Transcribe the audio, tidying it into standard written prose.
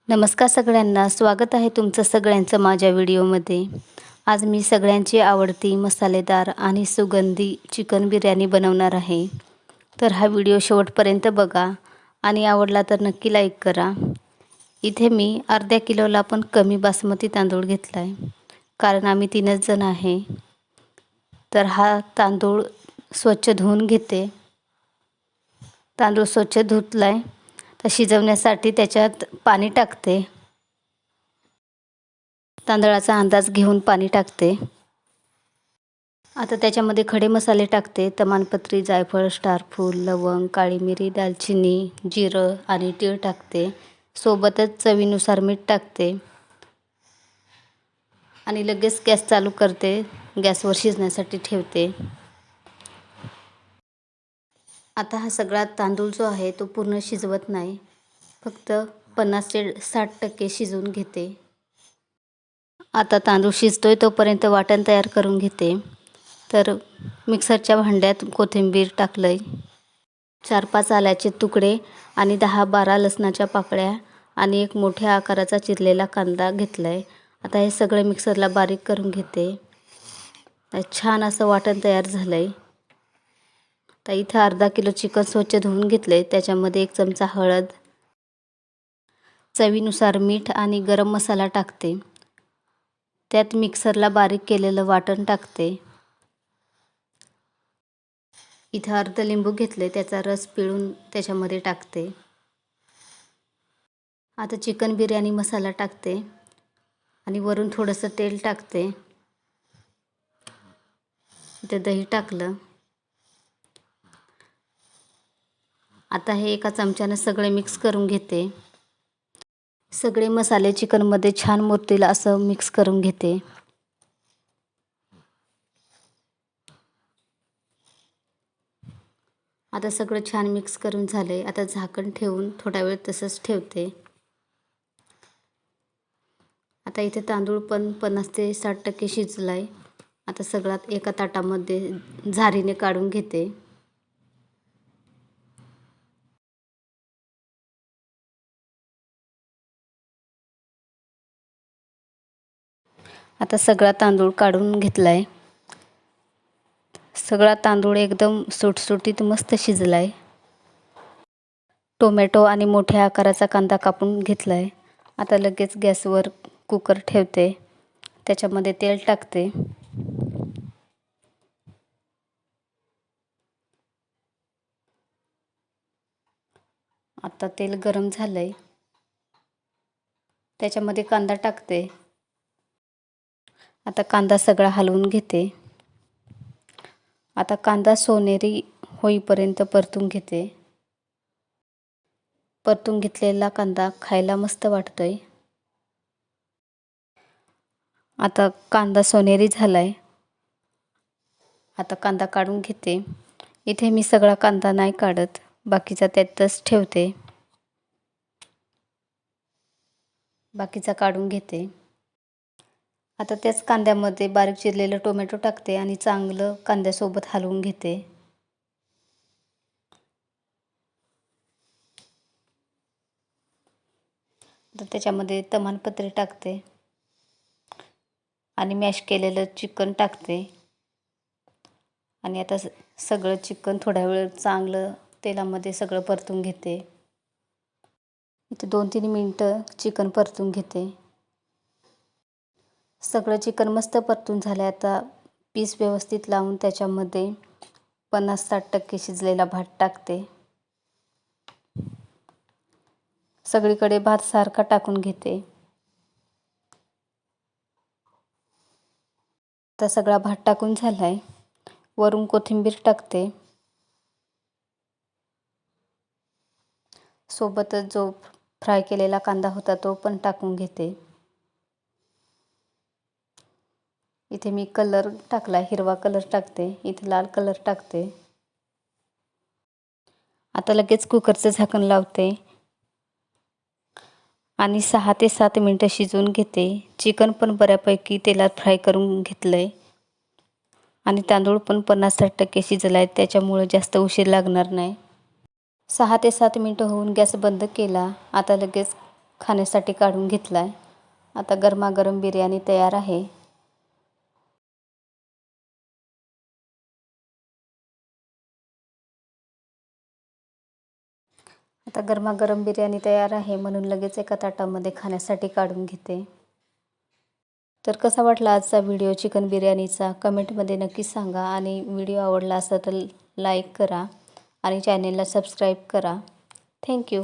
नमस्कार सगळ्यांना, स्वागत आहे तुमचं सगळ्यांचं माझ्या व्हिडिओमध्ये। आज मी सगळ्यांची आवडती मसालेदार आणि सुगंधी चिकन बिर्याणी बनवणार आहे। तर हा व्हिडिओ शेवटपर्यंत बघा आणि आवडला तर नक्की लाईक करा। इथे मी अर्ध्या किलोला पण कमी बासमती तांदूळ घेतला आहे, कारण आम्ही 3च जण आहे। तर हा तांदूळ स्वच्छ धुवून घेते। तांदूळ स्वच्छ धुतलाय तर शिजवण्यासाठी त्याच्यात पाणी टाकते। तांदळाचा अंदाज घेऊन पाणी टाकते। आता त्याच्यामध्ये खडे मसाले टाकते। तमालपत्री, जायफळ, स्टारफूल, लवंग, काळी मिरी, दालचिनी, जिरं आणि तीळ टाकते। सोबतच चवीनुसार मीठ टाकते आणि लगेच गॅस चालू करते। गॅसवर शिजण्यासाठी ठेवते। आता हा सगळा तांदूळ जो आहे तो पूर्ण शिजवत नाही, फक्त 50 ते 60% शिजवून घेते। आता तांदूळ शिजतोय तोपर्यंत वाटण तयार करून घेते। तर मिक्सरच्या भांड्यात कोथिंबीर टाकलंय, 4-5 आल्याचे तुकडे आणि 10-12 लसणाच्या पाकळ्या आणि एक मोठ्या आकाराचा चिरलेला कांदा घेतलाय। आता हे सगळं मिक्सरला बारीक करून घेते। छान असं वाटण तयार झालंय। तर इथं अर्धा किलो चिकन स्वच्छ धुवून घेतले। त्याच्यामध्ये 1 चमचा हळद, चवीनुसार मीठ आणि गरम मसाला टाकते। त्यात मिक्सरला बारीक केलेलं वाटण टाकते। इथं अर्ध लिंबू घेतले, त्याचा रस पिळून त्याच्यामध्ये टाकते। आता चिकन बिर्याणी मसाला टाकते आणि वरून थोडंसं तेल टाकते। इथं दही टाकलं। आता हे एका चमच्याने सगळे मिक्स करून घेते। सगळे मसाले चिकनमध्ये छान मुरतील असं मिक्स करून घेते। आता सगळं छान मिक्स करून झाले। आता झाकण ठेवून थोडा वेळ तसंच ठेवते। आता इथे तांदूळ पण 50 ते 60% शिजलाय। आता सगळ्यात एका ताटामध्ये झारीने काढून घेते। आता सगळा तांदूळ काढून घेतलाय। सगळा तांदूळ एकदम सुटसुटीत मस्त शिजलाय। टोमॅटो आणि मोठ्या आकाराचा कांदा कापून घेतलाय। आता लगेच गॅसवर कुकर ठेवते। त्याच्यामध्ये तेल टाकते। आता तेल गरम झालंय, त्याच्यामध्ये कांदा टाकते। आता कांदा सगळा हलवून घेते। आता कांदा सोनेरी होईपर्यंत परतून घेते। परतून घेतलेला कांदा खायला मस्त वाटतोय। आता कांदा सोनेरी झालाय। आता कांदा काढून घेते। इथे मी सगळा कांदा नाही काढत, बाकीचा त्यातच ठेवते। बाकीचा काढून घेते। आता त्याच कांद्यामध्ये बारीक चिरलेलं टोमॅटो टाकते आणि चांगलं कांद्यासोबत हलवून घेते। तर त्याच्यामध्ये तमालपत्री टाकते आणि मॅश केलेलं चिकन टाकते आणि आता सगळं चिकन थोडा वेळ चांगलं तेलामध्ये सगळं परतून घेते। इथे 2-3 मिनिटं चिकन परतून घेते। सगळं चिकन मस्त परतून झालं। आता पीस व्यवस्थित लावून त्याच्यामध्ये 50-60% शिजलेला भात टाकते। सगळीकडे भात सारखा टाकून घेते। आता सगळा भात टाकून झालाय। वरून कोथिंबीर टाकते। सोबतच जो फ्राय केलेला कांदा होता तो पण टाकून घेते। इथे मी कलर टाकला, हिरवा कलर टाकते। इथे लाल कलर टाकते। आता लगेच कुकरचं झाकण लावते आणि 6 ते 7 मिनिटं शिजवून घेते। चिकन पण बऱ्यापैकी तेलात फ्राय करून घेतलंय आणि तांदूळ पण 50-60% शिजलाय, त्याच्यामुळे जास्त उशीर लागणार नाही। 6 ते 7 मिनिटं होऊन गॅस बंद केला। आता लगेच खाण्यासाठी काढून घेतला आहे. आता गरमागरम बिर्याणी तयार आहे. आता गरमागरम बिर्याणी तयार आहे म्हणून लगेच एका ताटामध्ये खाण्यासाठी काढून घेते. तर कसा वाटला आजचा व्हिडिओ चिकन बिर्याणीचा कमेंटमध्ये नक्की सांगा आणि व्हिडिओ आवडला असेल तर लाईक करा आणि चॅनेलला सबस्क्राईब करा. थँक्यू.